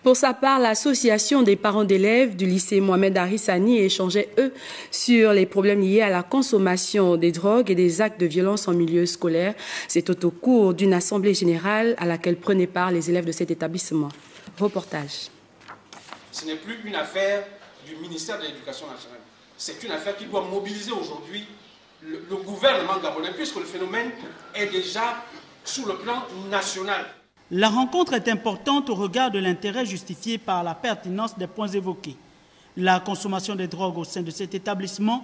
Pour sa part, l'association des parents d'élèves du lycée Mohamed Arissani échangeait, eux, sur les problèmes liés à la consommation des drogues et des actes de violence en milieu scolaire. C'est au cours d'une assemblée générale à laquelle prenaient part les élèves de cet établissement. Reportage. Ce n'est plus une affaire du ministère de l'Éducation nationale. C'est une affaire qui doit mobiliser aujourd'hui le gouvernement gabonais, puisque le phénomène est déjà sur le plan national. La rencontre est importante au regard de l'intérêt justifié par la pertinence des points évoqués. La consommation des drogues au sein de cet établissement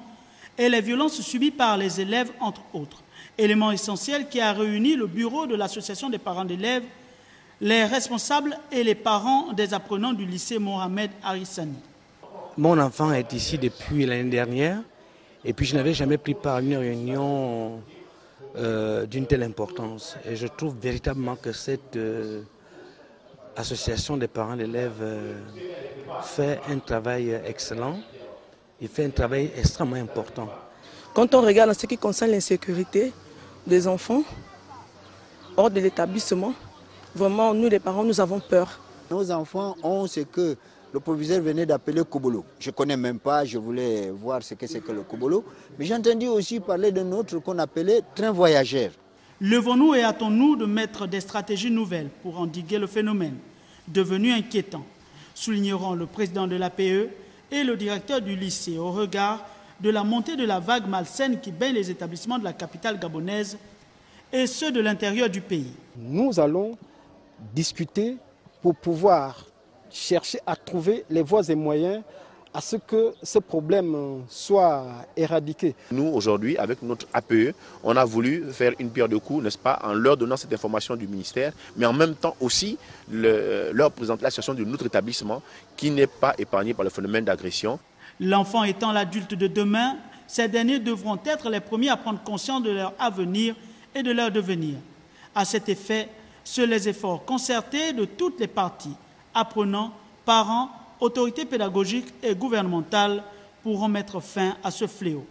et les violences subies par les élèves, entre autres. Élément essentiel qui a réuni le bureau de l'association des parents d'élèves, les responsables et les parents des apprenants du lycée Mohamed Arissani. Mon enfant est ici depuis l'année dernière et puis je n'avais jamais pris part à une réunion d'une telle importance. Et je trouve véritablement que cette association des parents d'élèves fait un travail excellent. Il fait un travail extrêmement important. Quand on regarde en ce qui concerne l'insécurité des enfants hors de l'établissement, vraiment, nous les parents, nous avons peur. Nos enfants ont ce que le proviseur venait d'appeler Kobolo. Je ne connais même pas, je voulais voir ce que c'est que le Kobolo. Mais j'ai entendu aussi parler d'un autre qu'on appelait train voyageur. Levons-nous et hâtons-nous de mettre des stratégies nouvelles pour endiguer le phénomène, devenu inquiétant, souligneront le président de l'APE et le directeur du lycée au regard de la montée de la vague malsaine qui baigne les établissements de la capitale gabonaise et ceux de l'intérieur du pays. Nous allons discuter pour pouvoir chercher à trouver les voies et moyens à ce que ce problème soit éradiqué. Nous, aujourd'hui, avec notre APE, on a voulu faire une pierre de coups, n'est-ce pas, en leur donnant cette information du ministère, mais en même temps aussi leur présenter la situation de notre établissement qui n'est pas épargné par le phénomène d'agression. L'enfant étant l'adulte de demain, ces derniers devront être les premiers à prendre conscience de leur avenir et de leur devenir. À cet effet, seuls les efforts concertés de toutes les parties, apprenants, parents, autorités pédagogiques et gouvernementales pourront mettre fin à ce fléau.